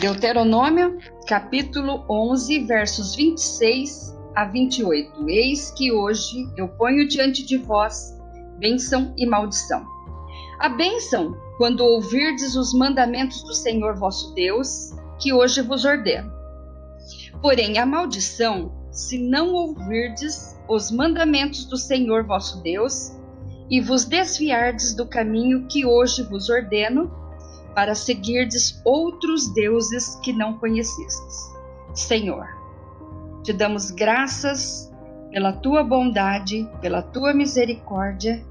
Deuteronômio, capítulo 11, versos 26 a 28. Eis que hoje eu ponho diante de vós bênção e maldição. A bênção, quando ouvirdes os mandamentos do Senhor vosso Deus, que hoje vos ordeno. Porém, a maldição, se não ouvirdes os mandamentos do Senhor vosso Deus, e vos desviardes do caminho que hoje vos ordeno, para seguirdes outros deuses que não conhecestes. Senhor, te damos graças pela tua bondade, pela tua misericórdia,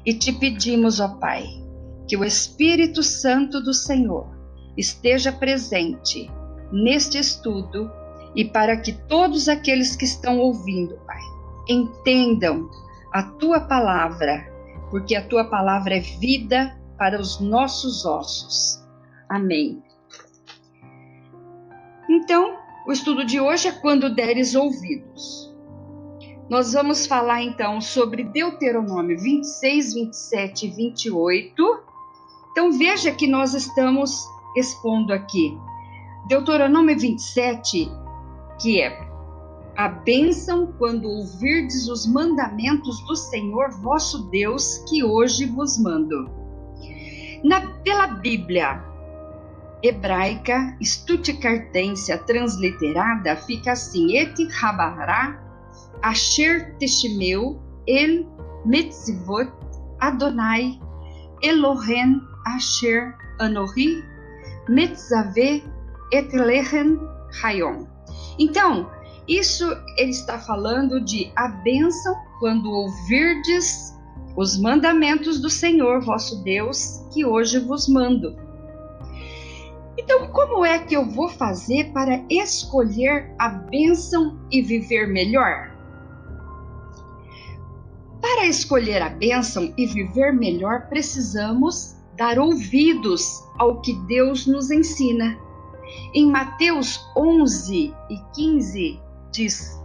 e te pedimos, ó Pai, que o Espírito Santo do Senhor esteja presente neste estudo e para que todos aqueles que estão ouvindo, Pai, entendam a tua palavra, porque a tua palavra é vida para os nossos ossos. Amém. Então, o estudo de hoje é quando deres ouvidos. Nós vamos falar então sobre Deuteronômio 26, 27 e 28. Então veja que nós estamos expondo aqui Deuteronômio 27, que é a bênção quando ouvirdes os mandamentos do Senhor vosso Deus, que hoje vos mando. Pela Bíblia hebraica Stuttgartense transliterada, fica assim: Et habará asher teshmeu el mitzvot Adonai Elohim asher anohi mitzaveh et lechem hayom. Então, isso ele está falando de a bênção quando ouvirdes os mandamentos do Senhor vosso Deus, que hoje vos mando. Então, como é que eu vou fazer para escolher a bênção e viver melhor? Para escolher a bênção e viver melhor, precisamos dar ouvidos ao que Deus nos ensina. Em Mateus 11 e 15 diz: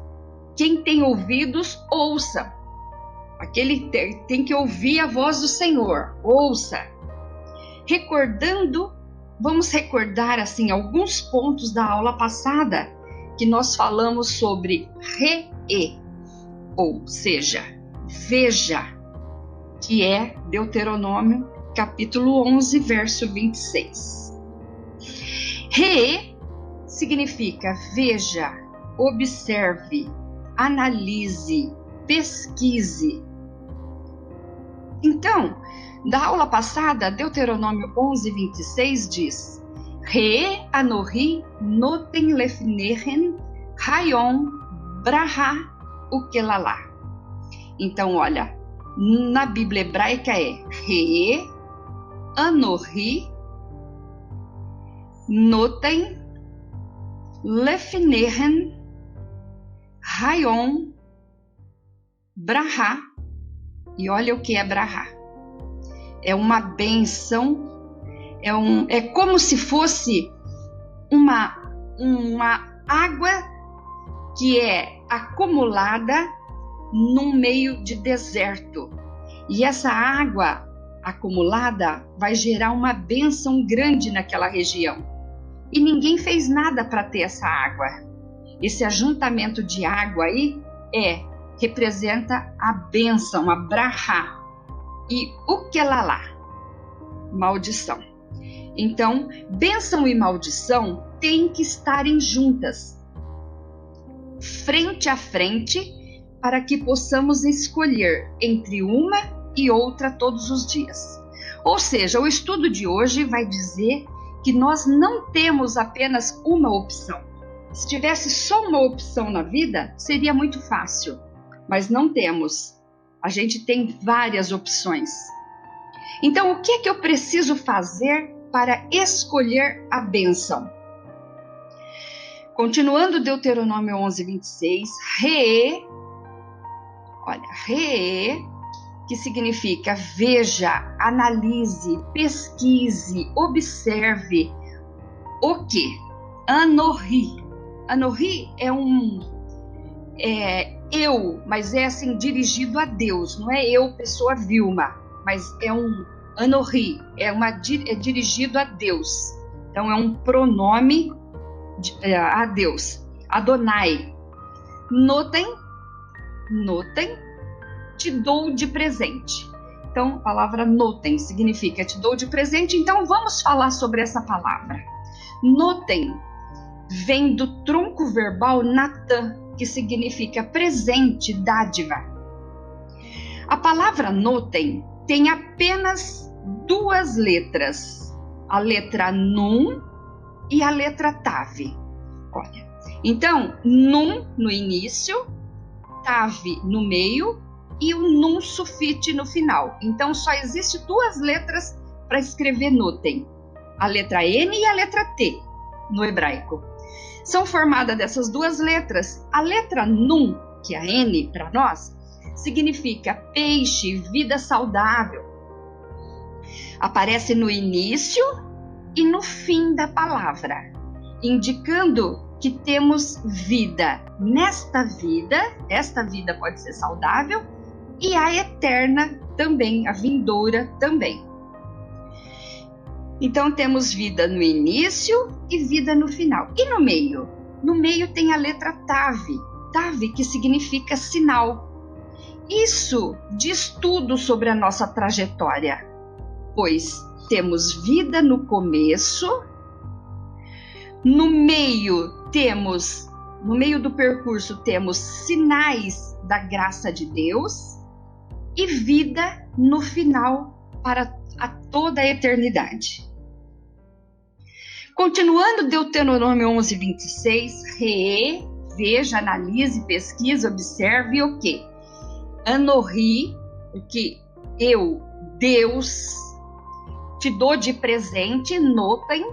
quem tem ouvidos, ouça. Aquele tem que ouvir a voz do Senhor, ouça. Vamos recordar assim alguns pontos da aula passada que nós falamos sobre re-e, ou seja, veja, que é Deuteronômio capítulo 11, verso 26. Re significa veja, observe, analise, pesquise. Então, da aula passada, Deuteronômio 11, 26 diz: Re anohi noten lefnechem hayom braha ukelalá. Então, olha, na Bíblia hebraica é Re anohi noten lefnechem hayom braha. E olha o que é braha. É uma bênção, é como se fosse uma água que é acumulada num meio de deserto. E essa água acumulada vai gerar uma bênção grande naquela região. E ninguém fez nada para ter essa água. Esse ajuntamento de água aí representa a bênção, a braha, e ukelalá, maldição. Então, bênção e maldição têm que estarem juntas, frente a frente, para que possamos escolher entre uma e outra todos os dias. Ou seja, o estudo de hoje vai dizer que nós não temos apenas uma opção. Se tivesse só uma opção na vida, seria muito fácil. Mas não temos. A gente tem várias opções. Então, o que é que eu preciso fazer para escolher a bênção? Continuando Deuteronômio 11, 26, re, que significa veja, analise, pesquise, observe. O que? Anohi. Anohi é eu, mas é assim dirigido a Deus, não é eu, pessoa Vilma, mas é um Anohi, é dirigido a Deus. Então é um pronome a Deus. Adonai. Notem, te dou de presente. Então, a palavra notem significa te dou de presente. Então, vamos falar sobre essa palavra. Notem vem do tronco verbal natan, que significa presente, dádiva. A palavra notem tem apenas duas letras, a letra nun e a letra tav. Olha, então, nun no início, tav no meio e o nun sufite no final. Então, só existe duas letras para escrever notem, a letra N e a letra T no hebraico. São formadas dessas duas letras. A letra nun, que é a N para nós, significa peixe, vida saudável. Aparece no início e no fim da palavra, indicando que temos vida nesta vida, esta vida pode ser saudável, e a eterna também, a vindoura também. Então temos vida no início e vida no final. E no meio? No meio tem a letra tav, que significa sinal. Isso diz tudo sobre a nossa trajetória, pois temos vida no começo, no meio do percurso temos sinais da graça de Deus e vida no final para toda a eternidade. Continuando Deuteronômio 11:26, veja, analise, pesquise, observe o que? Anorri, o que eu, Deus, te dou de presente, notem,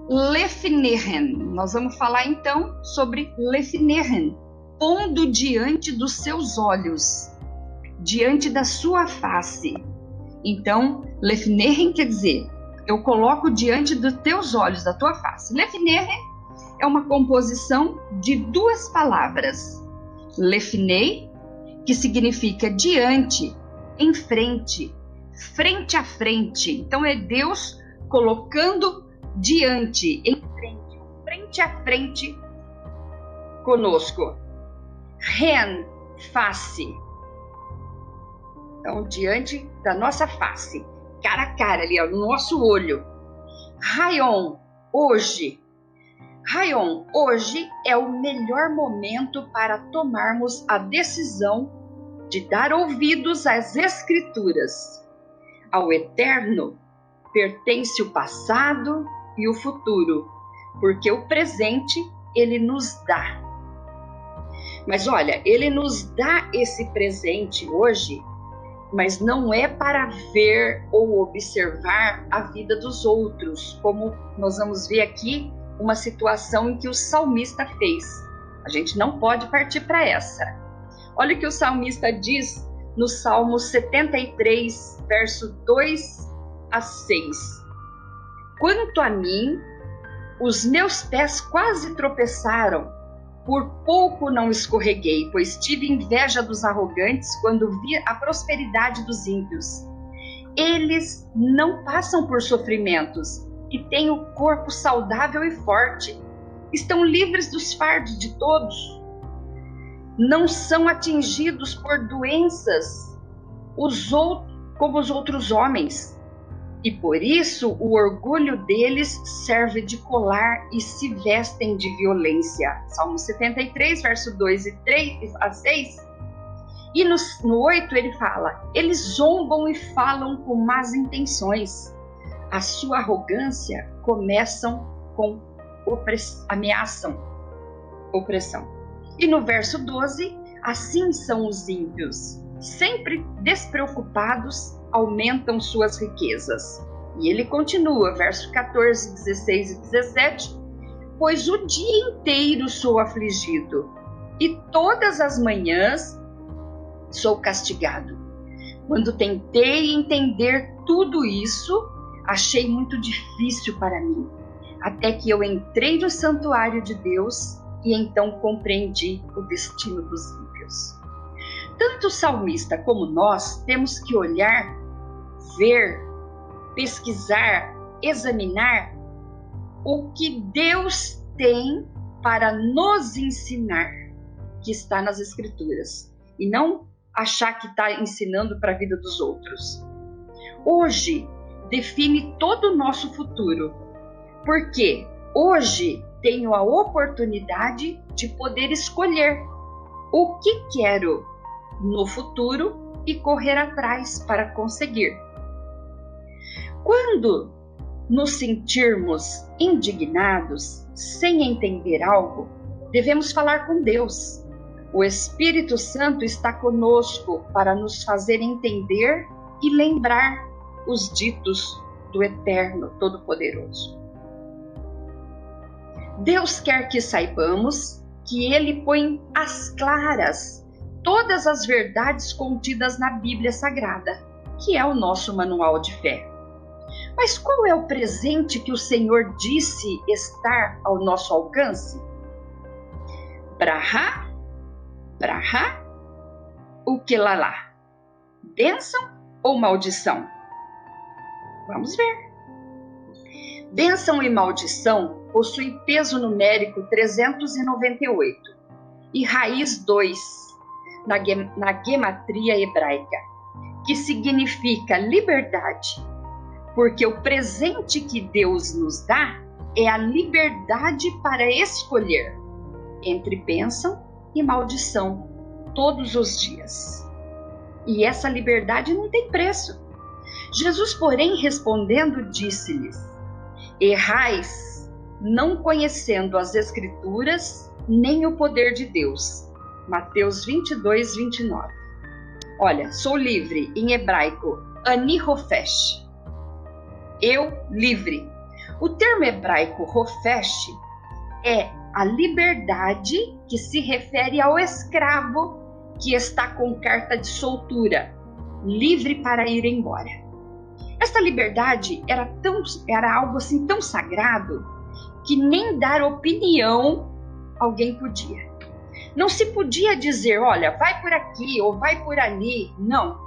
lefnehen. Nós vamos falar então sobre lefnehen, pondo diante dos seus olhos, diante da sua face. Então, lefnehen quer dizer, eu coloco diante dos teus olhos, da tua face. Lefnehen é uma composição de duas palavras. Lefnei, que significa diante, em frente, frente a frente. Então, é Deus colocando diante, em frente, frente a frente conosco. Ren, face. Então, diante da nossa face, cara a cara ali, ó, no nosso olho. Rayon, hoje. Rayon, hoje é o melhor momento para tomarmos a decisão de dar ouvidos às Escrituras. Ao Eterno pertence o passado e o futuro, porque o presente Ele nos dá. Mas olha, Ele nos dá esse presente hoje, mas não é para ver ou observar a vida dos outros, como nós vamos ver aqui uma situação em que o salmista fez. A gente não pode partir para essa. Olha o que o salmista diz no Salmo 73, verso 2 a 6. Quanto a mim, os meus pés quase tropeçaram, por pouco não escorreguei, pois tive inveja dos arrogantes quando vi a prosperidade dos ímpios. Eles não passam por sofrimentos e têm o corpo saudável e forte. Estão livres dos fardos de todos. Não são atingidos por doenças como os outros homens. E por isso o orgulho deles serve de colar e se vestem de violência. Salmo 73, verso 2 e 3 a 6. E no 8 ele fala, eles zombam e falam com más intenções. A sua arrogância começam com ameaçam, opressão. E no verso 12, assim são os ímpios, sempre despreocupados, aumentam suas riquezas. E ele continua, verso 14, 16 e 17, pois o dia inteiro sou afligido, e todas as manhãs sou castigado. Quando tentei entender tudo isso, achei muito difícil para mim, até que eu entrei no santuário de Deus e então compreendi o destino dos ímpios. Tanto o salmista como nós temos que olhar, ver, pesquisar, examinar o que Deus tem para nos ensinar, que está nas Escrituras, e não achar que está ensinando para a vida dos outros. Hoje define todo o nosso futuro, porque hoje tenho a oportunidade de poder escolher o que quero no futuro e correr atrás para conseguir. Quando nos sentirmos indignados, sem entender algo, devemos falar com Deus. O Espírito Santo está conosco para nos fazer entender e lembrar os ditos do Eterno Todo-Poderoso. Deus quer que saibamos que Ele põe às claras todas as verdades contidas na Bíblia Sagrada, que é o nosso manual de fé. Mas qual é o presente que o Senhor disse estar ao nosso alcance? Brahá, o que lá? Bênção ou maldição? Vamos ver. Bênção e maldição possuem peso numérico 398 e raiz 2 na gematria hebraica, que significa liberdade, porque o presente que Deus nos dá é a liberdade para escolher entre bênção e maldição todos os dias. E essa liberdade não tem preço. Jesus, porém, respondendo, disse-lhes: errais, não conhecendo as Escrituras, nem o poder de Deus. Mateus 22, 29. Olha, sou livre, em hebraico, ani rofesh. Eu, livre. O termo hebraico rofesh é a liberdade que se refere ao escravo que está com carta de soltura, livre para ir embora. Esta liberdade era algo assim tão sagrado que nem dar opinião alguém podia. Não se podia dizer, olha, vai por aqui ou vai por ali. Não.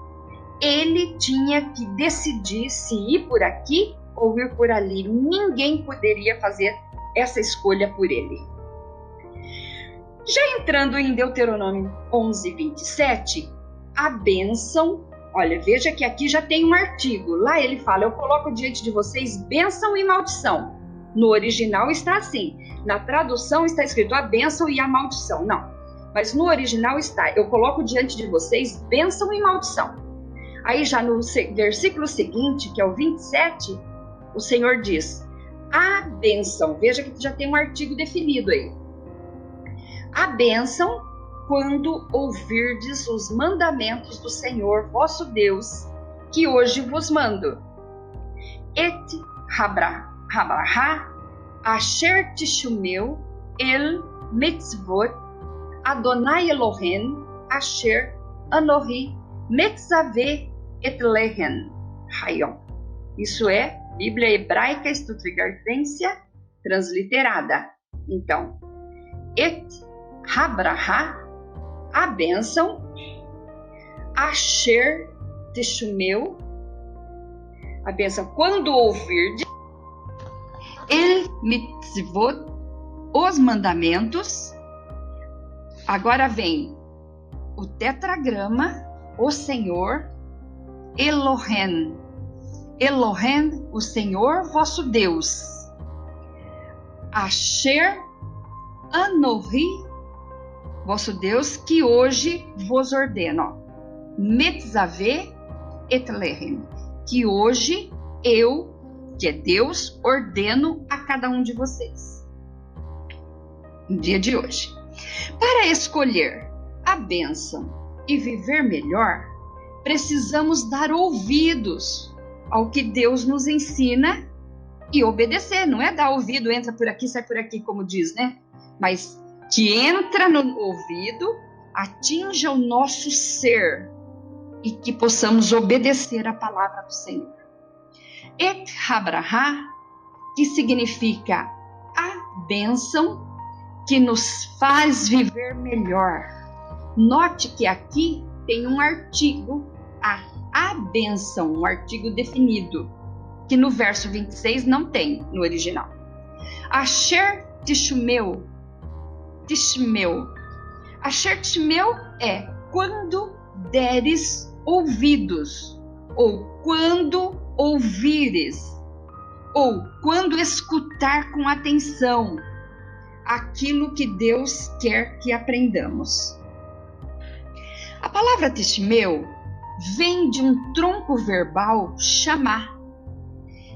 Ele tinha que decidir se ir por aqui ou ir por ali. Ninguém poderia fazer essa escolha por ele. Já entrando em Deuteronômio 11, 27, a bênção, olha, veja que aqui já tem um artigo. Lá ele fala, eu coloco diante de vocês bênção e maldição. No original está assim. Na tradução está escrito a bênção e a maldição. Não, mas no original está, eu coloco diante de vocês bênção e maldição. Aí já no versículo seguinte, que é o 27, o Senhor diz, a bênção, veja que já tem um artigo definido aí. A bênção, quando ouvirdes os mandamentos do Senhor vosso Deus, que hoje vos mando. Et habrahá, asher tishumeu, el mitzvot, Adonai Elohim, asher anohi, metzaveh et lehen, hayom. Isso é Bíblia Hebraica Stuttgartensia, transliterada. Então, et habrahá, a bênção, asher tishumeu, a bênção, quando ouvirdes, el mitzvot, os mandamentos. Agora vem o tetragrama, o Senhor, Elohim. Elohim, o Senhor vosso Deus. Asher Anohi, vosso Deus, que hoje vos ordeno. Metzaveh et lehem, que hoje eu, que é Deus, ordeno a cada um de vocês. No dia de hoje. Para escolher a bênção e viver melhor, precisamos dar ouvidos ao que Deus nos ensina e obedecer. Não é dar ouvido, entra por aqui, sai por aqui, como diz, né? Mas que entra no ouvido, atinja o nosso ser e que possamos obedecer a palavra do Senhor. Et habrahá, que significa a bênção que nos faz viver melhor. Note que aqui tem um artigo, a bênção, um artigo definido, que no verso 26 não tem no original. Asher Tishmeu. Asher Tishmeu é quando deres ouvidos, ou quando ouvires, ou quando escutar com atenção aquilo que Deus quer que aprendamos. A palavra Tishmeu vem de um tronco verbal chamar.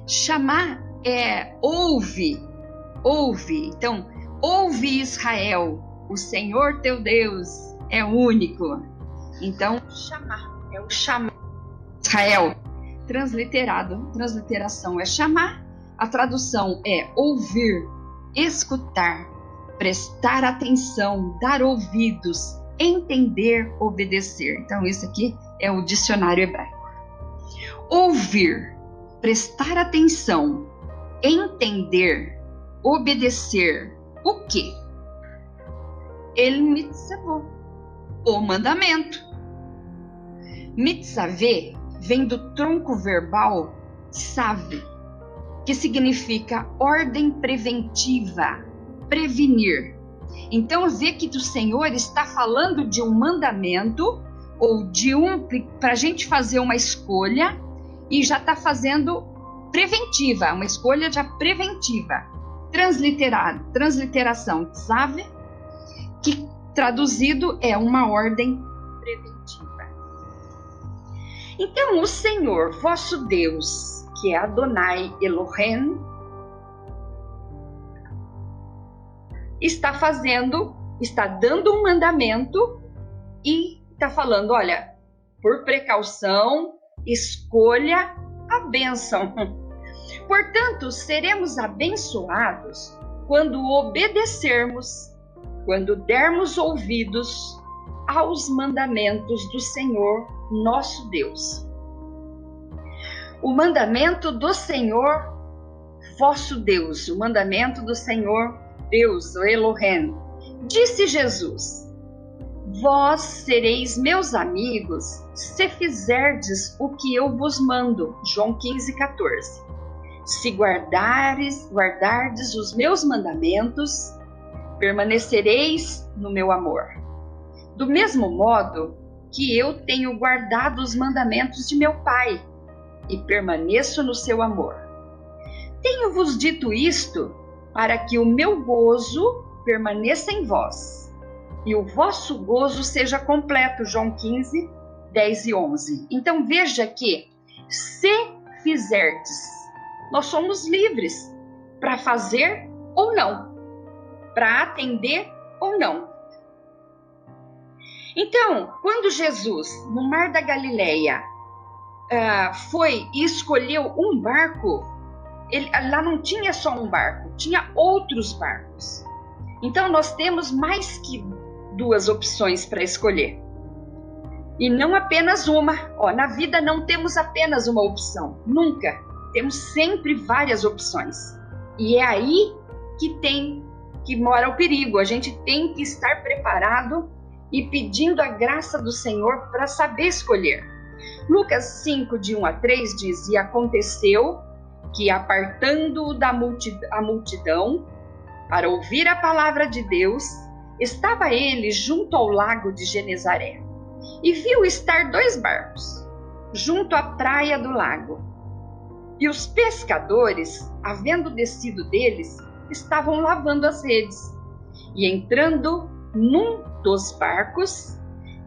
Chamar é ouve. Então, ouve Israel, o Senhor teu Deus é único. Então, chamar é o chamar. Israel, transliteração é chamar. A tradução é ouvir, escutar, prestar atenção, dar ouvidos, entender, obedecer. Então, isso aqui é o dicionário hebraico. Ouvir, prestar atenção, entender, obedecer. O quê? El mitzvot, o mandamento. Mitzvah vem do tronco verbal sav, que significa ordem preventiva, prevenir. Então vê que o Senhor está falando de um mandamento ou para a gente fazer uma escolha e já está fazendo preventiva, uma escolha já preventiva. Transliteração tzav, que traduzido é uma ordem preventiva. Então o Senhor, vosso Deus, que é Adonai Elohim, está dando um mandamento e está falando, olha, por precaução, escolha a bênção. Portanto, seremos abençoados quando obedecermos, quando dermos ouvidos aos mandamentos do Senhor, nosso Deus. O mandamento do Senhor, vosso Deus, o mandamento do Senhor, Deus, o Elohim. Disse Jesus: vós sereis meus amigos se fizerdes o que eu vos mando. João 15:14. Se guardardes os meus mandamentos, permanecereis no meu amor. Do mesmo modo que eu tenho guardado os mandamentos de meu Pai e permaneço no seu amor. Tenho-vos dito isto para que o meu gozo permaneça em vós e o vosso gozo seja completo. João 15, 10 e 11. Então veja que, se fizerdes, nós somos livres para fazer ou não, para atender ou não. Então, quando Jesus, no Mar da Galileia, foi e escolheu um barco, lá não tinha só um barco, tinha outros barcos. Então, nós temos mais que duas opções para escolher. E não apenas uma. Na vida não temos apenas uma opção, nunca. Temos sempre várias opções. E é aí que mora o perigo. A gente tem que estar preparado e pedindo a graça do Senhor para saber escolher. Lucas 5, de 1 a 3 diz: e aconteceu que, apartando a multidão para ouvir a palavra de Deus, estava ele junto ao lago de Genezaré, e viu estar 2 barcos junto à praia do lago. E os pescadores, havendo descido deles, estavam lavando as redes. E entrando num dos barcos,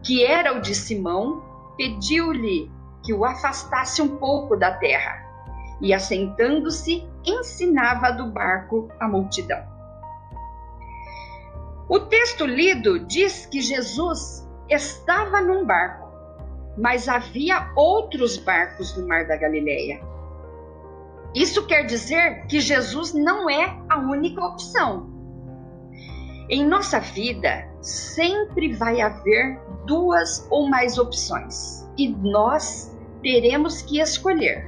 que era o de Simão, pediu-lhe que o afastasse um pouco da terra. E, assentando-se, ensinava do barco a multidão. O texto lido diz que Jesus estava num barco, mas havia outros barcos no Mar da Galileia. Isso quer dizer que Jesus não é a única opção. Em nossa vida, sempre vai haver 2 ou mais opções, e nós teremos que escolher.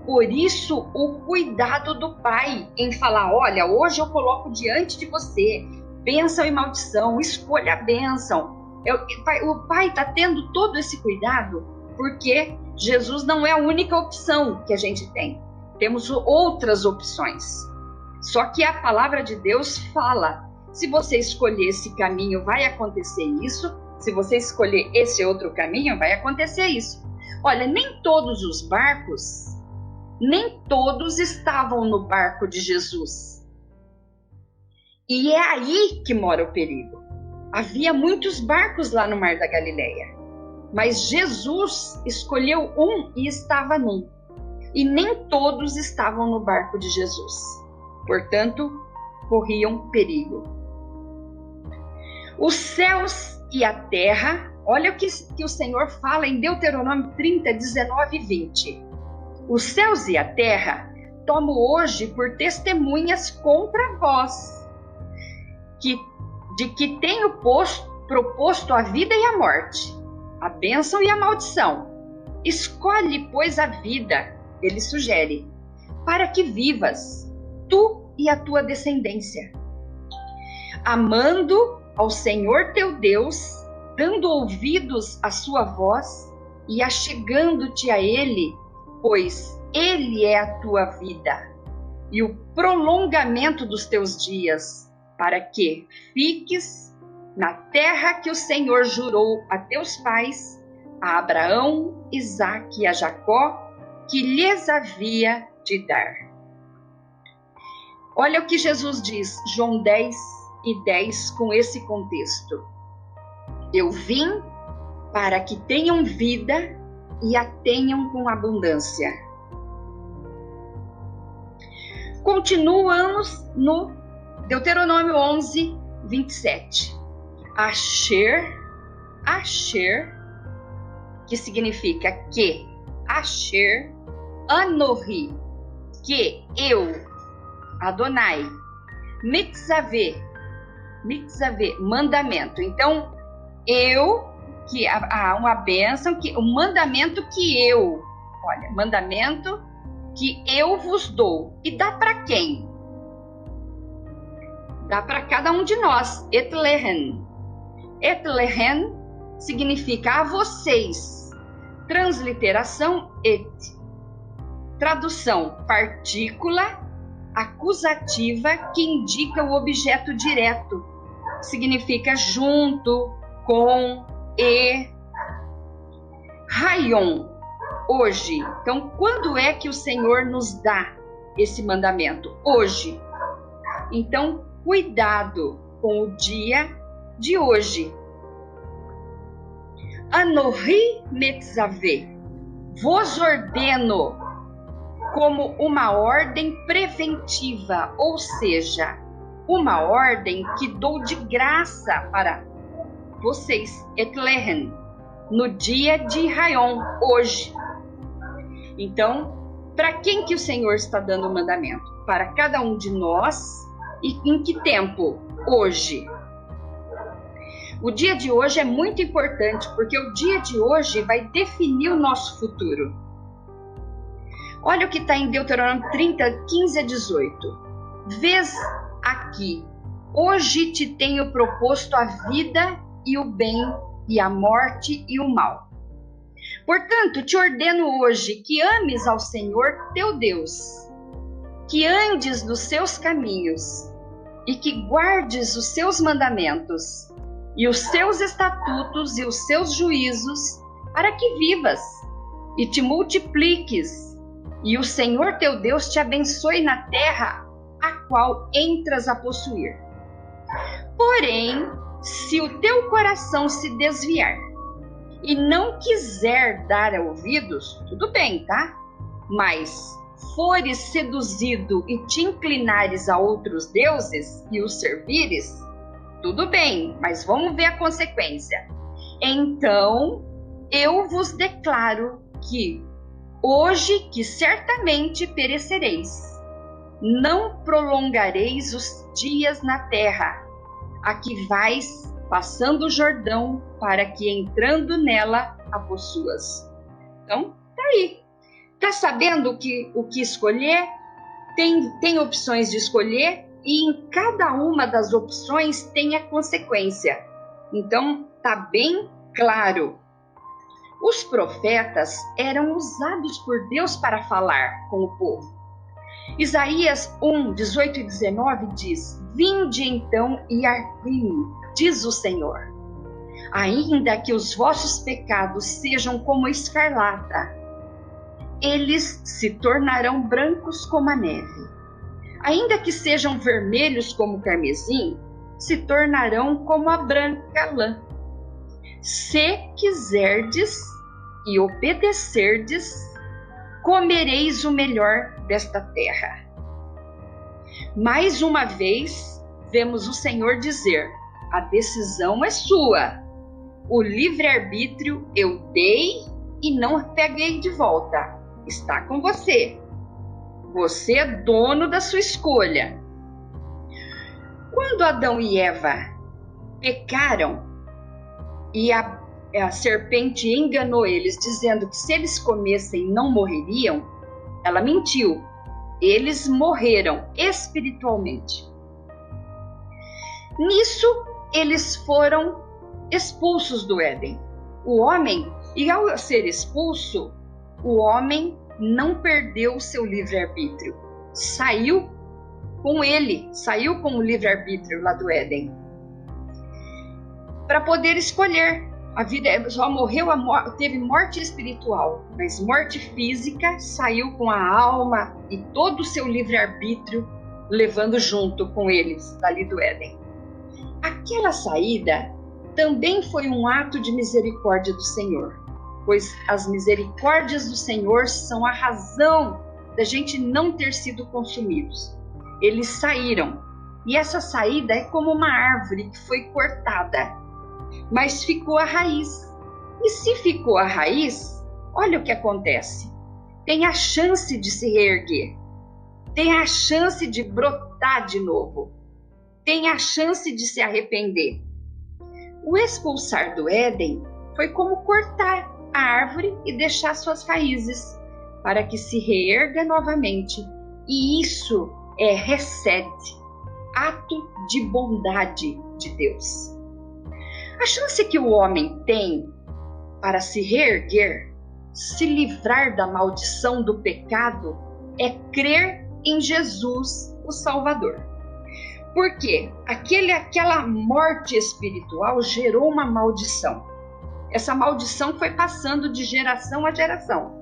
Por isso, o cuidado do Pai em falar: olha, hoje eu coloco diante de você bênção e maldição, escolha a bênção. O Pai está tendo todo esse cuidado porque Jesus não é a única opção que a gente tem. Temos outras opções. Só que a palavra de Deus fala, se você escolher esse caminho, vai acontecer isso. Se você escolher esse outro caminho, vai acontecer isso. Olha, nem todos os barcos, nem todos estavam no barco de Jesus. E é aí que mora o perigo. Havia muitos barcos lá no Mar da Galileia, mas Jesus escolheu um e estava num. E nem todos estavam no barco de Jesus. Portanto, corriam perigo. Os céus e a terra, olha o que o Senhor fala em Deuteronômio 30, 19 e 20. Os céus e a terra tomo hoje por testemunhas contra vós, de que tenho proposto a vida e a morte, a bênção e a maldição. Escolhe, pois, a vida, ele sugere, para que vivas, tu e a tua descendência, amando ao Senhor teu Deus, dando ouvidos à sua voz e achegando-te a Ele, pois Ele é a tua vida e o prolongamento dos teus dias, para que fiques na terra que o Senhor jurou a teus pais, a Abraão, Isaque e a Jacó, que lhes havia de dar. Olha o que Jesus diz, João 10 e 10, com esse contexto. Eu vim para que tenham vida e a tenham com abundância. Continuamos no Deuteronômio 11, 27. Asher, que significa que, Asher, Anohi, que eu, Adonai, Mitzaveh, mandamento. Então, eu, que há uma bênção, que o mandamento que eu, olha, mandamento que eu vos dou. E dá para quem? Dá para cada um de nós. Etlehen. Etlehen significa a vocês. Transliteração et. Tradução partícula acusativa que indica o objeto direto. Significa junto, com, e. Rayon, hoje. Então, quando é que o Senhor nos dá esse mandamento? Hoje. Então, cuidado com o dia de hoje. Anohi Metzaveh, vos ordeno como uma ordem preventiva, ou seja, uma ordem que dou de graça para vocês, Etlehen, no dia de Rayon, hoje. Então, para quem que o Senhor está dando o mandamento? Para cada um de nós. E em que tempo? Hoje. O dia de hoje é muito importante, porque o dia de hoje vai definir o nosso futuro. Olha o que está em Deuteronômio 30, 15 a 18. Vês aqui, hoje te tenho proposto a vida e o bem, e a morte e o mal. Portanto, te ordeno hoje que ames ao Senhor teu Deus, que andes nos seus caminhos e que guardes os seus mandamentos e os seus estatutos e os seus juízos, para que vivas e te multipliques, e o Senhor teu Deus te abençoe na terra a qual entras a possuir. Porém, se o teu coração se desviar e não quiser dar ouvidos, tudo bem, tá? Mas fores seduzido e te inclinares a outros deuses e os servires, tudo bem, mas vamos ver a consequência. Então, eu vos declaro que hoje que certamente perecereis, não prolongareis os dias na terra, a que vais passando o Jordão, para que entrando nela a possuas. Então, tá aí. Tá sabendo o que escolher? Tem opções de escolher, e em cada uma das opções tem a consequência. Então, tá bem claro. Os profetas eram usados por Deus para falar com o povo. Isaías 1, 18 e 19 diz: Vinde então e arde-me, diz o Senhor. Ainda que os vossos pecados sejam como escarlata, eles se tornarão brancos como a neve. Ainda que sejam vermelhos como o carmesim, se tornarão como a branca lã. Se quiserdes e obedecerdes, comereis o melhor desta terra. Mais uma vez, vemos o Senhor dizer: a decisão é sua. O livre-arbítrio eu dei e não peguei de volta. Está com você. Você é dono da sua escolha. Quando Adão e Eva pecaram e a serpente enganou eles, dizendo que se eles comessem não morreriam, ela mentiu. Eles morreram espiritualmente. Nisso, eles foram expulsos do Éden. O homem, e ao ser expulso, o homem não perdeu o seu livre-arbítrio. Saiu com ele, saiu com o livre-arbítrio lá do Éden. Para poder escolher. A vida só morreu, teve morte espiritual, mas morte física saiu com a alma e todo o seu livre-arbítrio levando junto com eles dali do Éden. Aquela saída também foi um ato de misericórdia do Senhor, pois as misericórdias do Senhor são a razão da gente não ter sido consumidos. Eles saíram, e essa saída é como uma árvore que foi cortada, mas ficou a raiz. E se ficou a raiz, olha o que acontece. Tem a chance de se reerguer, tem a chance de brotar de novo, tem a chance de se arrepender. O expulsar do Éden foi como cortar a árvore e deixar suas raízes, para que se reerga novamente. E isso é recede, ato de bondade de Deus. A chance que o homem tem para se reerguer, se livrar da maldição do pecado, é crer em Jesus, o Salvador. Porque aquela morte espiritual gerou uma maldição. Essa maldição foi passando de geração a geração.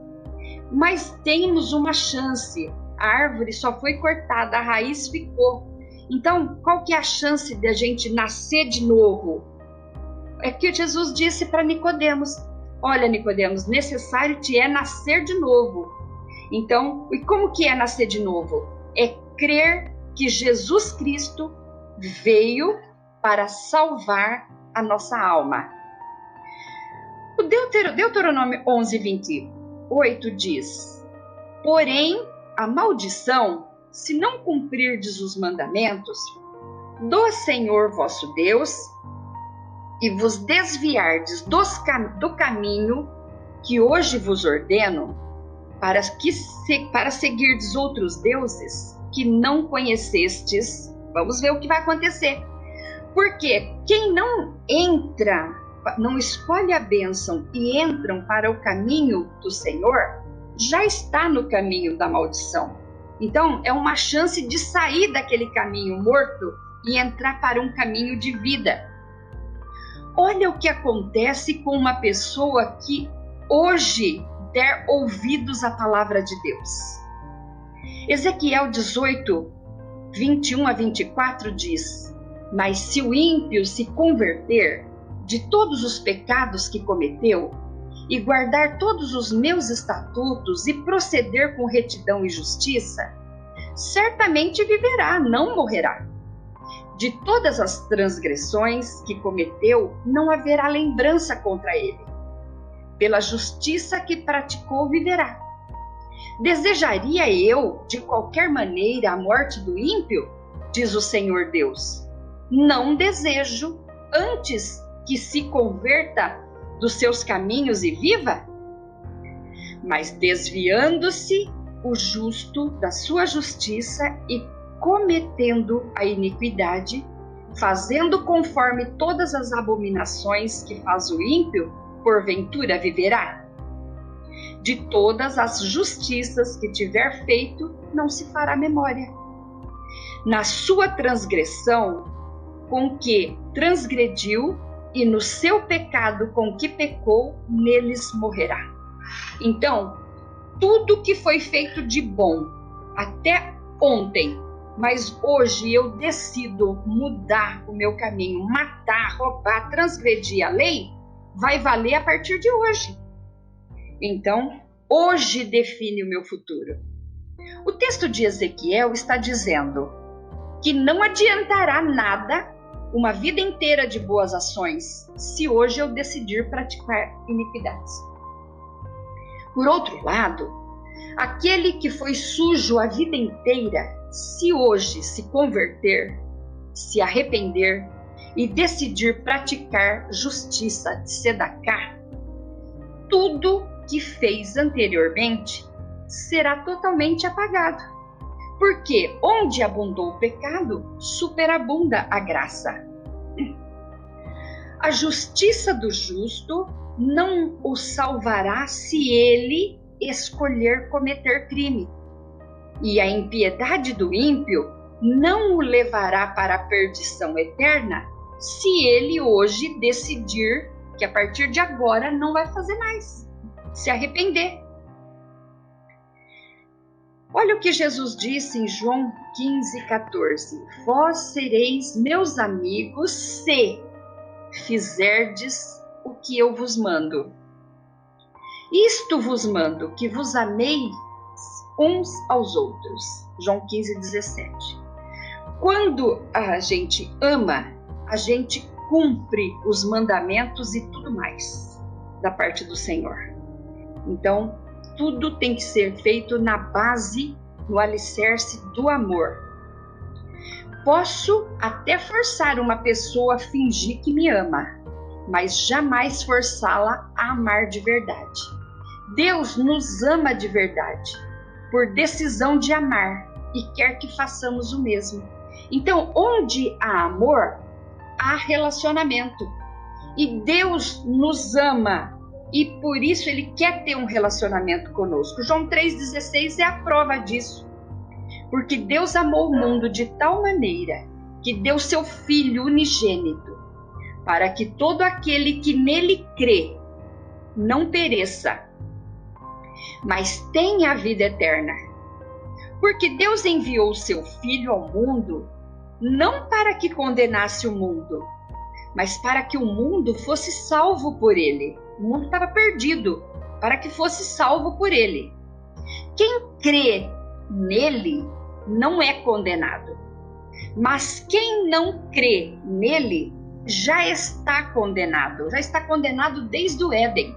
Mas temos uma chance. A árvore só foi cortada, a raiz ficou. Então, qual que é a chance de a gente nascer de novo? É que Jesus disse para Nicodemos: olha, Nicodemos, necessário te é nascer de novo. Então, e como que é nascer de novo? É crer que Jesus Cristo veio para salvar a nossa alma. O Deuteronômio 11, 28 diz: porém, a maldição, se não cumprirdes os mandamentos do Senhor vosso Deus, e vos desviardes do caminho que hoje vos ordeno, para seguirdes outros deuses que não conhecestes, vamos ver o que vai acontecer. Porque quem não escolhe a bênção e entram para o caminho do Senhor, já está no caminho da maldição. Então, é uma chance de sair daquele caminho morto e entrar para um caminho de vida. Olha o que acontece com uma pessoa que hoje der ouvidos à palavra de Deus. Ezequiel 18, 21 a 24 diz: mas se o ímpio se converter de todos os pecados que cometeu e guardar todos os meus estatutos e proceder com retidão e justiça, certamente viverá, não morrerá. De todas as transgressões que cometeu, não haverá lembrança contra ele. Pela justiça que praticou, viverá. Desejaria eu, de qualquer maneira, a morte do ímpio? Diz o Senhor Deus. Não desejo, antes que se converta dos seus caminhos e viva? Mas desviando-se o justo da sua justiça e cometendo a iniquidade, fazendo conforme todas as abominações que faz o ímpio, porventura viverá? De todas as justiças que tiver feito, não se fará memória. Na sua transgressão, com que transgrediu, e no seu pecado com que pecou, neles morrerá. Então, tudo que foi feito de bom até ontem, mas hoje eu decido mudar o meu caminho, matar, roubar, transgredir a lei, vai valer a partir de hoje. Então, hoje define o meu futuro. O texto de Ezequiel está dizendo que não adiantará nada uma vida inteira de boas ações se hoje eu decidir praticar iniquidades. Por outro lado, aquele que foi sujo a vida inteira, se hoje se converter, se arrepender e decidir praticar justiça, tzedakah, tudo que fez anteriormente será totalmente apagado. Porque onde abundou o pecado, superabunda a graça. A justiça do justo não o salvará se ele escolher cometer crime. E a impiedade do ímpio não o levará para a perdição eterna se ele hoje decidir que a partir de agora não vai fazer mais, se arrepender. Olha o que Jesus disse em João 15,14. Vós sereis meus amigos se fizerdes o que eu vos mando. Isto vos mando, que vos ameis uns aos outros. João 15,17. Quando a gente ama, a gente cumpre os mandamentos e tudo mais da parte do Senhor. Então, tudo tem que ser feito na base, no alicerce do amor. Posso até forçar uma pessoa a fingir que me ama, mas jamais forçá-la a amar de verdade. Deus nos ama de verdade, por decisão de amar, e quer que façamos o mesmo. Então, onde há amor, há relacionamento. E Deus nos ama, e por isso Ele quer ter um relacionamento conosco. João 3,16 é a prova disso. Porque Deus amou o mundo de tal maneira que deu seu Filho unigênito, para que todo aquele que nele crê não pereça, mas tenha a vida eterna. Porque Deus enviou o seu Filho ao mundo, não para que condenasse o mundo, mas para que o mundo fosse salvo por ele. O mundo estava perdido, para que fosse salvo por ele. Quem crê nele não é condenado, mas quem não crê nele já está condenado desde o Éden,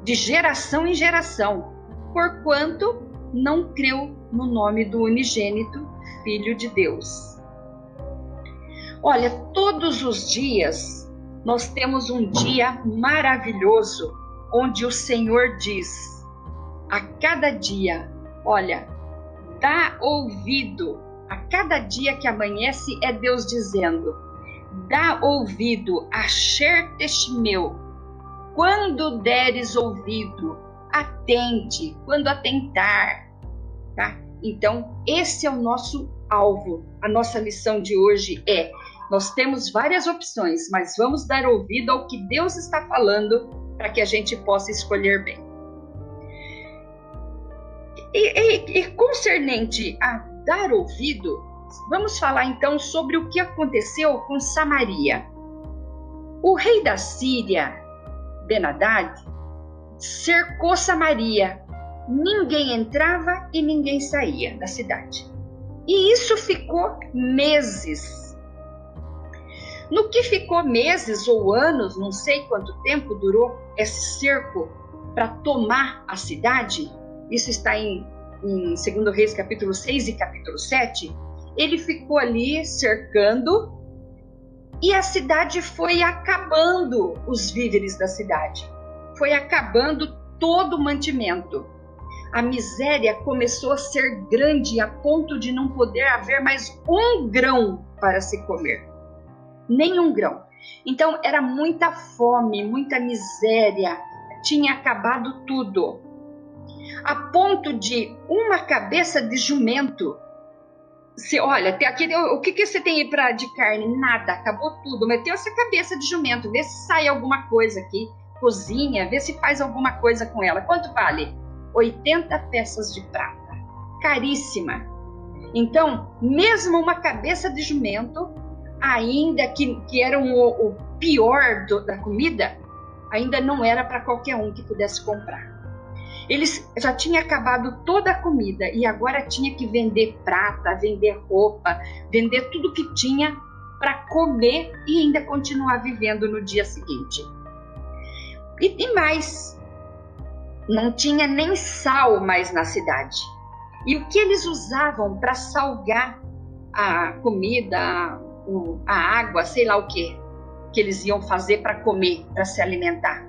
de geração em geração, porquanto não creu no nome do unigênito Filho de Deus. Olha, todos os dias nós temos um dia maravilhoso, onde o Senhor diz a cada dia, olha, dá ouvido, a cada dia que amanhece é Deus dizendo, dá ouvido, asher teshmeu, quando deres ouvido, atente, quando atentar, tá? Então, esse é o nosso alvo. A nossa lição de hoje é, nós temos várias opções, mas vamos dar ouvido ao que Deus está falando para que a gente possa escolher bem. E concernente a dar ouvido, vamos falar então sobre o que aconteceu com Samaria. O rei da Síria, Ben-Hadad, cercou Samaria. Ninguém entrava e ninguém saía da cidade. E isso ficou meses. No que ficou meses ou anos, não sei quanto tempo durou esse cerco para tomar a cidade, isso está em 2 Reis capítulo 6 e capítulo 7, ele ficou ali cercando e a cidade foi acabando, os víveres da cidade, foi acabando todo o mantimento. A miséria começou a ser grande a ponto de não poder haver mais um grão para se comer. Nenhum grão. Então era muita fome, muita miséria, tinha acabado tudo. a ponto de uma cabeça de jumento. Olha, aqui, o que você tem aí de carne? Nada, acabou tudo. Meteu essa cabeça de jumento, vê se sai alguma coisa aqui, cozinha, vê se faz alguma coisa com ela. Quanto vale? 80 peças de prata, caríssima. Então, mesmo uma cabeça de jumento, ainda que era o pior da comida, ainda não era para qualquer um que pudesse comprar. Eles já tinham acabado toda a comida e agora tinha que vender prata, vender roupa, vender tudo que tinha para comer e ainda continuar vivendo no dia seguinte. E mais, não tinha nem sal mais na cidade. E o que eles usavam para salgar a comida, a água, sei lá o que eles iam fazer para comer, para se alimentar?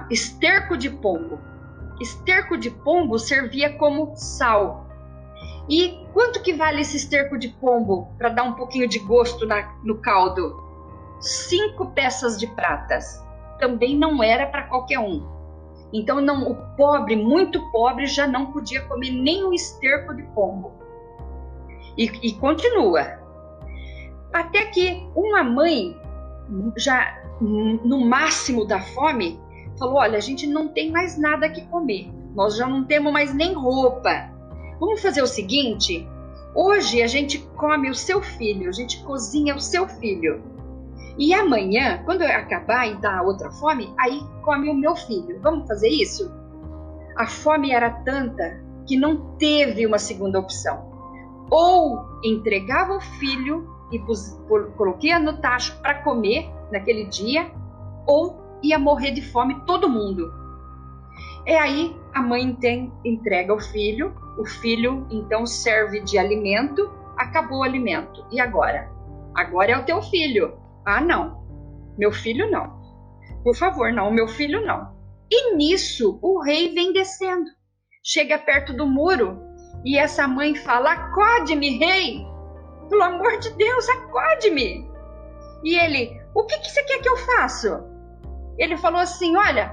Esterco de pombo. Esterco de pombo servia como sal. E quanto que vale esse esterco de pombo para dar um pouquinho de gosto no caldo? 5 peças de pratas. Também não era para qualquer um. Então o pobre, muito pobre, já não podia comer nem um esterco de pombo. E continua. Até que uma mãe, já no máximo da fome, falou: olha, a gente não tem mais nada que comer, nós já não temos mais nem roupa. Vamos fazer o seguinte: hoje a gente come o seu filho, a gente cozinha o seu filho. E amanhã, quando acabar e dar outra fome, aí come o meu filho. Vamos fazer isso? A fome era tanta que não teve uma segunda opção. Ou entregava o filho e coloquei no tacho para comer naquele dia, ou ia morrer de fome todo mundo. Aí a mãe entrega o filho então serve de alimento, acabou o alimento. E agora? Agora é o teu filho. Ah, não, meu filho não. Por favor, não, meu filho não. E nisso o rei vem descendo, chega perto do muro e essa mãe fala: acode-me, rei, pelo amor de Deus, acode-me. E ele: o que você quer que eu faça? Ele falou assim: olha,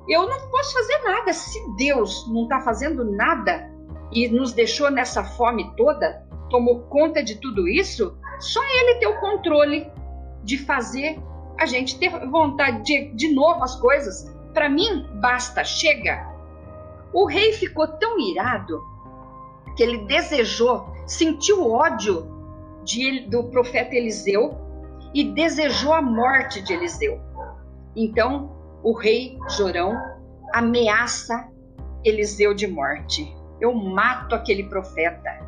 eu não posso fazer nada. Se Deus não está fazendo nada e nos deixou nessa fome toda, tomou conta de tudo isso, só Ele tem o controle de fazer a gente ter vontade de novo as coisas. Para mim, basta, chega. O rei ficou tão irado que ele sentiu ódio do profeta Eliseu e desejou a morte de Eliseu. Então, o rei Jorão ameaça Eliseu de morte. Eu mato aquele profeta.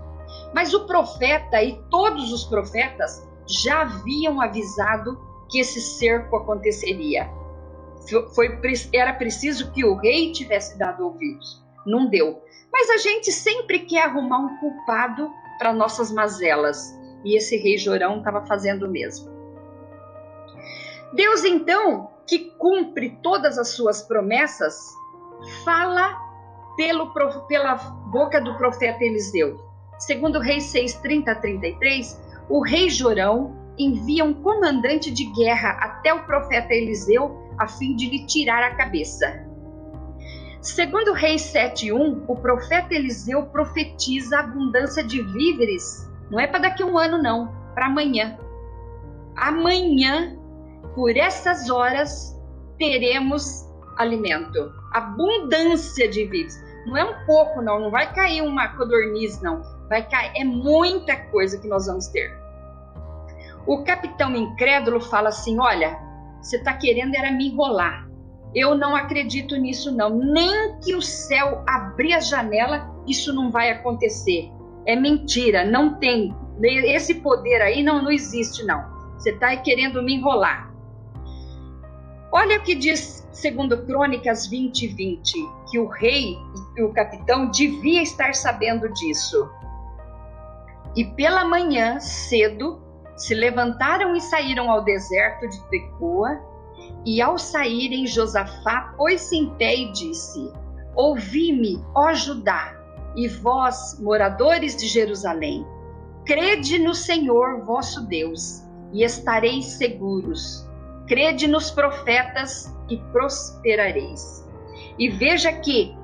Mas o profeta e todos os profetas já haviam avisado que esse cerco aconteceria. Era preciso que o rei tivesse dado ouvidos. Não deu. Mas a gente sempre quer arrumar um culpado para nossas mazelas. E esse rei Jorão estava fazendo o mesmo. Deus, então, que cumpre todas as suas promessas, fala pela boca do profeta Eliseu. Segundo Reis 6:30-33, o rei Jorão envia um comandante de guerra até o profeta Eliseu a fim de lhe tirar a cabeça. Segundo Reis 7:1, o profeta Eliseu profetiza a abundância de víveres. Não é para daqui a um ano, não, para amanhã. Amanhã, por essas horas, teremos alimento, abundância de víveres. Não é um pouco, não vai cair uma codorniz, não. Vai cair, é muita coisa que nós vamos ter. O capitão incrédulo fala assim: olha, você está querendo era me enrolar. Eu não acredito nisso, não. Nem que o céu abrir a janela, isso não vai acontecer. É mentira, não tem. Esse poder aí não existe, não. Você está querendo me enrolar. Olha o que diz, segundo Crônicas 20:20, que o rei e o capitão devia estar sabendo disso. E pela manhã, cedo, se levantaram e saíram ao deserto de Tecoa, e ao saírem, Josafá pôs-se em pé e disse: ouvi-me, ó Judá, e vós, moradores de Jerusalém, crede no Senhor vosso Deus, e estareis seguros. Crede nos profetas e prosperareis. E veja que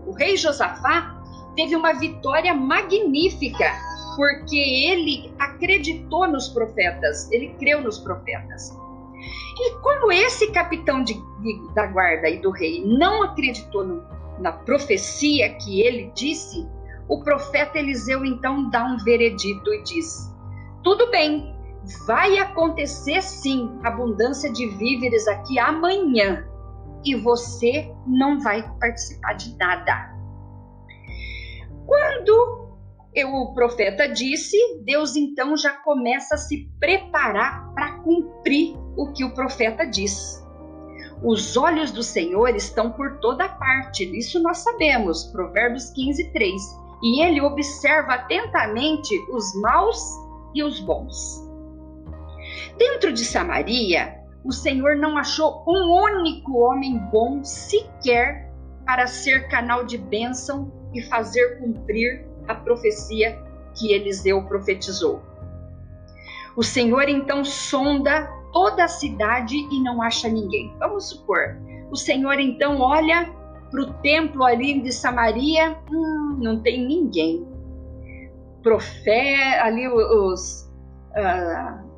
o rei Josafá teve uma vitória magnífica, porque ele acreditou nos profetas, ele creu nos profetas. E como esse capitão da guarda e do rei não acreditou na profecia que ele disse, o profeta Eliseu então dá um veredito e diz: tudo bem, vai acontecer sim abundância de víveres aqui amanhã, e você não vai participar de nada. Quando o profeta disse, Deus então já começa a se preparar para cumprir o que o profeta diz. Os olhos do Senhor estão por toda parte, isso nós sabemos, Provérbios 15:3. E ele observa atentamente os maus e os bons. Dentro de Samaria, o Senhor não achou um único homem bom sequer para ser canal de bênção e fazer cumprir a profecia que Eliseu profetizou. O Senhor então sonda toda a cidade e não acha ninguém. Vamos supor, o Senhor então olha para o templo ali de Samaria, não tem ninguém. Ali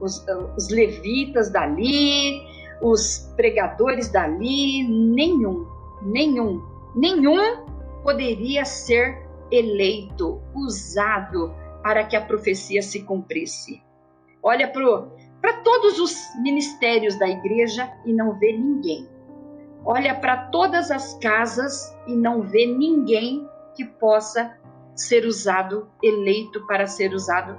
os levitas dali, os pregadores dali, nenhum poderia ser eleito, usado para que a profecia se cumprisse. Olha para todos os ministérios da igreja e não vê ninguém. Olha para todas as casas e não vê ninguém que possa ser usado, eleito para ser usado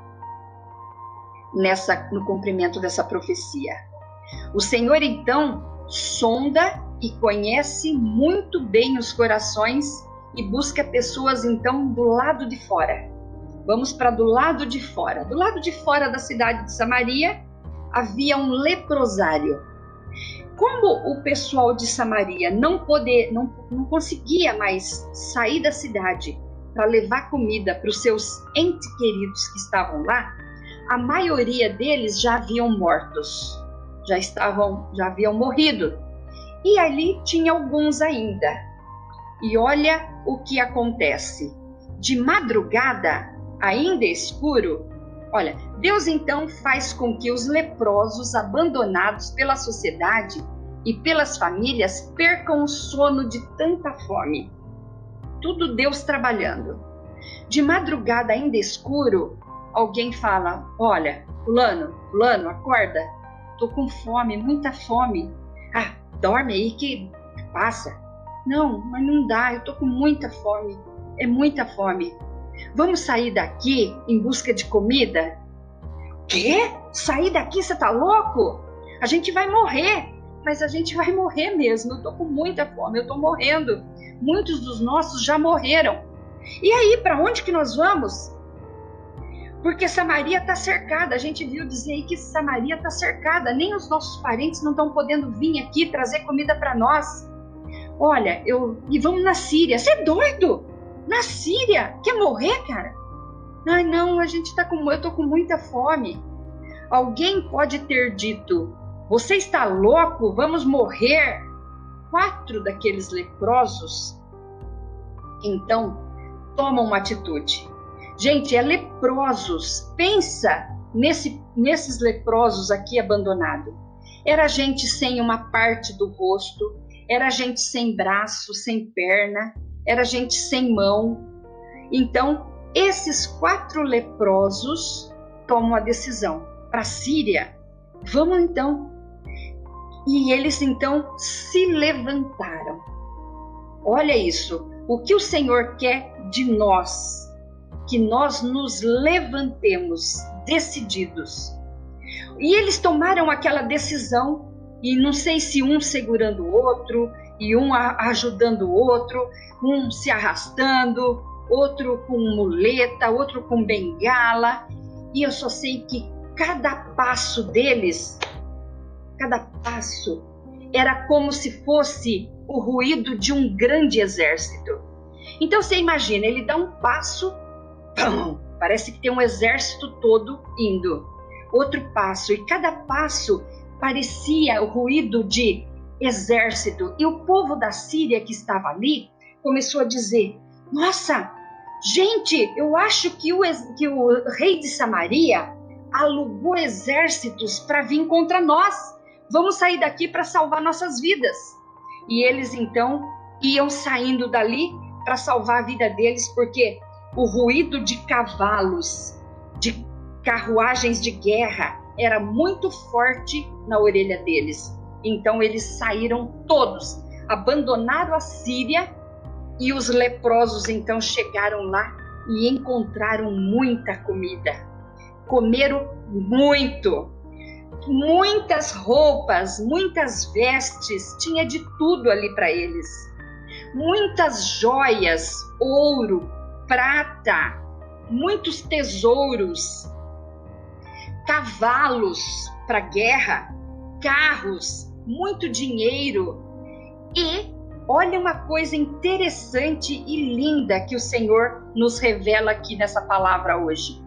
no cumprimento dessa profecia. O Senhor então sonda e conhece muito bem os corações e busca pessoas então do lado de fora. Vamos para do lado de fora. Do lado de fora da cidade de Samaria havia um leprosário. Como o pessoal de Samaria não conseguia mais sair da cidade para levar comida para os seus entes queridos que estavam lá, a maioria deles já haviam mortos, já haviam morrido. E ali tinha alguns ainda. E olha o que acontece. De madrugada, ainda escuro, olha, Deus então faz com que os leprosos abandonados pela sociedade e pelas famílias percam o sono de tanta fome. Tudo Deus trabalhando. De madrugada, ainda escuro, alguém fala: olha, fulano, acorda, tô com fome, muita fome. Ah, dorme aí que passa. Não, mas não dá, eu tô com muita fome, é muita fome. Vamos sair daqui em busca de comida? Quê? Sair daqui? Você tá louco? A gente vai morrer, mas a gente vai morrer mesmo, eu tô com muita fome, eu tô morrendo. Muitos dos nossos já morreram. E aí, para onde que nós vamos? Porque Samaria está cercada, a gente viu dizer aí que Samaria está cercada, nem os nossos parentes não estão podendo vir aqui trazer comida para nós. Olha, e vamos na Síria. Você é doido? Na Síria? Quer morrer, cara? Ai, não, eu tô com muita fome. Alguém pode ter dito: você está louco? Vamos morrer. 4 daqueles leprosos, então, tomam uma atitude. Gente, é leprosos. Pensa nesses leprosos aqui abandonados. Era gente sem uma parte do rosto, era gente sem braço, sem perna, era gente sem mão. Então, esses 4 leprosos tomam a decisão. Para a Síria, vamos então. E eles então se levantaram. Olha isso, o que o Senhor quer de nós, que nós nos levantemos decididos. E eles tomaram aquela decisão, e não sei se um segurando o outro, e um ajudando o outro, um se arrastando, outro com muleta, outro com bengala, e eu só sei que cada passo deles, cada passo era como se fosse o ruído de um grande exército. Então você imagina, ele dá um passo, pum, parece que tem um exército todo indo. Outro passo, e cada passo parecia o ruído de exército. E o povo da Síria que estava ali começou a dizer: nossa, gente, eu acho que o rei de Samaria alugou exércitos para vir contra nós. Vamos sair daqui para salvar nossas vidas. E eles então iam saindo dali para salvar a vida deles, porque o ruído de cavalos, de carruagens de guerra, era muito forte na orelha deles. Então eles saíram todos, abandonaram a Síria, e os leprosos então chegaram lá e encontraram muita comida. Comeram muito, muitas roupas, muitas vestes, tinha de tudo ali para eles. Muitas joias, ouro, prata, muitos tesouros, cavalos para guerra, carros, muito dinheiro. E olha uma coisa interessante e linda que o Senhor nos revela aqui nessa palavra hoje.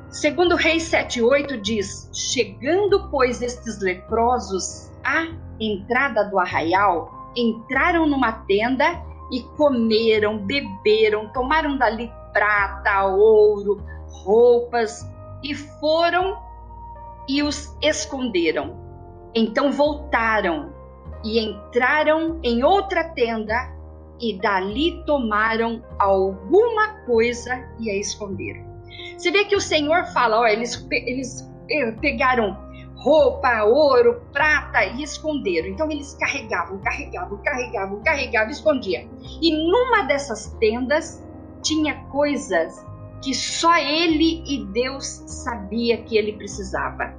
Segundo Reis 7:8 diz: chegando, pois, estes leprosos à entrada do arraial, entraram numa tenda e comeram, beberam, tomaram dali prata, ouro, roupas, e foram e os esconderam. Então voltaram e entraram em outra tenda e dali tomaram alguma coisa e a esconderam. Você vê que o Senhor fala, ó, eles pegaram roupa, ouro, prata e esconderam. Então eles carregavam, escondiam. E numa dessas tendas tinha coisas que só ele e Deus sabia que ele precisava.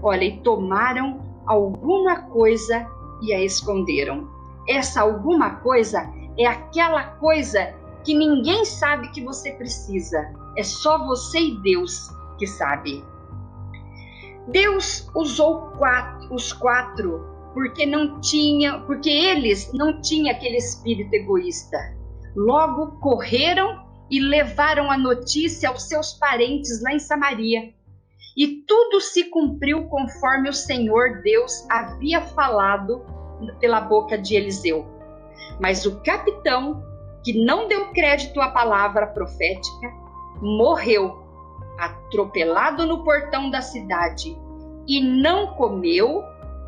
Olha, e tomaram alguma coisa e a esconderam. Essa alguma coisa é aquela coisa que ninguém sabe que você precisa. É só você e Deus que sabe. Deus usou os quatro porque eles não tinham aquele espírito egoísta. Logo correram e levaram a notícia aos seus parentes lá em Samaria. E tudo se cumpriu conforme o Senhor Deus havia falado pela boca de Eliseu. Mas o capitão, que não deu crédito à palavra profética, morreu, atropelado no portão da cidade, e não comeu,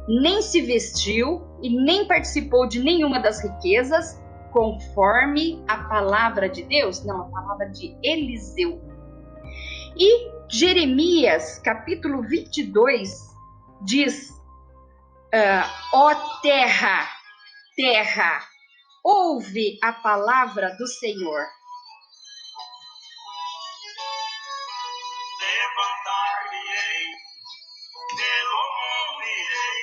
nem se vestiu e nem participou de nenhuma das riquezas, conforme a palavra de Deus, não, a palavra de Eliseu. E Jeremias, capítulo 22, diz: ó terra, terra, ouve a palavra do Senhor. Levantar-me-ei, pelo mundo irei,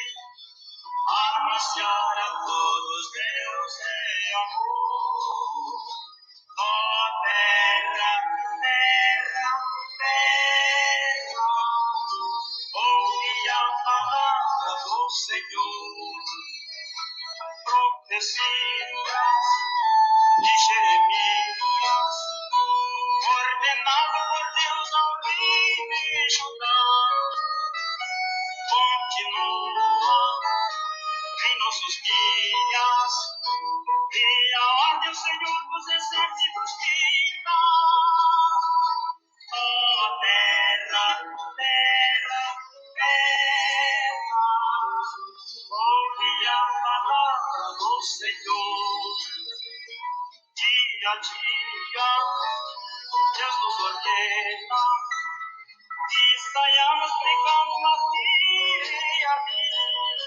anunciar a todos Deus é amor. Ó terra, terra, terra, ouve a palavra do Senhor. Profecias de Jeremias, ordenado por Deus ao rei de Judá, continua em nossos dias, e a ordem o Senhor dos exércitos dita. Ó terra, terra, terra, ouve a palavra do Senhor. Dia a dia, Deus nos ordena que saiamos pregando uma dia a dia.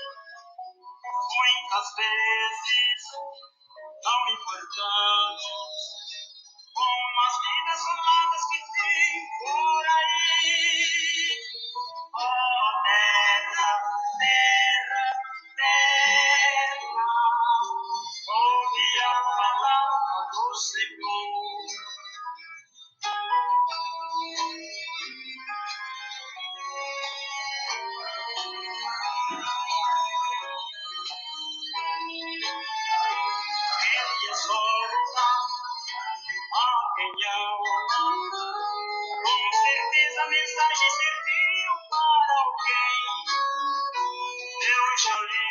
Muitas vezes não importamos com as vidas somadas que tem por aí. Ó terra, terra, terra, ouve a palavra do Senhor. Ele exorta a opinião. Com certeza a mensagem serviu para alguém. Eu já li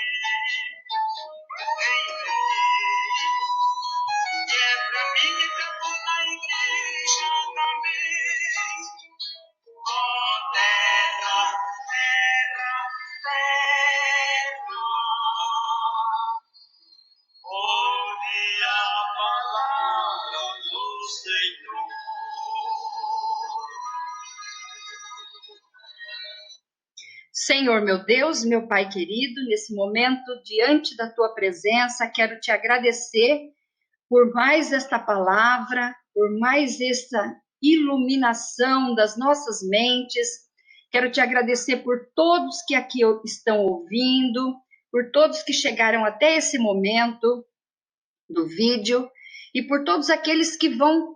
Senhor meu Deus, meu Pai querido, nesse momento, diante da tua presença, quero te agradecer por mais esta palavra, por mais esta iluminação das nossas mentes. Quero te agradecer por todos que aqui estão ouvindo, por todos que chegaram até esse momento do vídeo e por todos aqueles que vão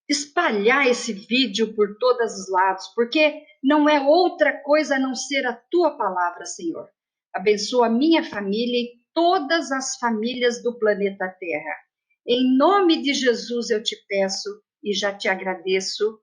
espalhar esse vídeo por todos os lados, porque não é outra coisa a não ser a tua palavra, Senhor. Abençoa a minha família e todas as famílias do planeta Terra. Em nome de Jesus eu te peço e já te agradeço.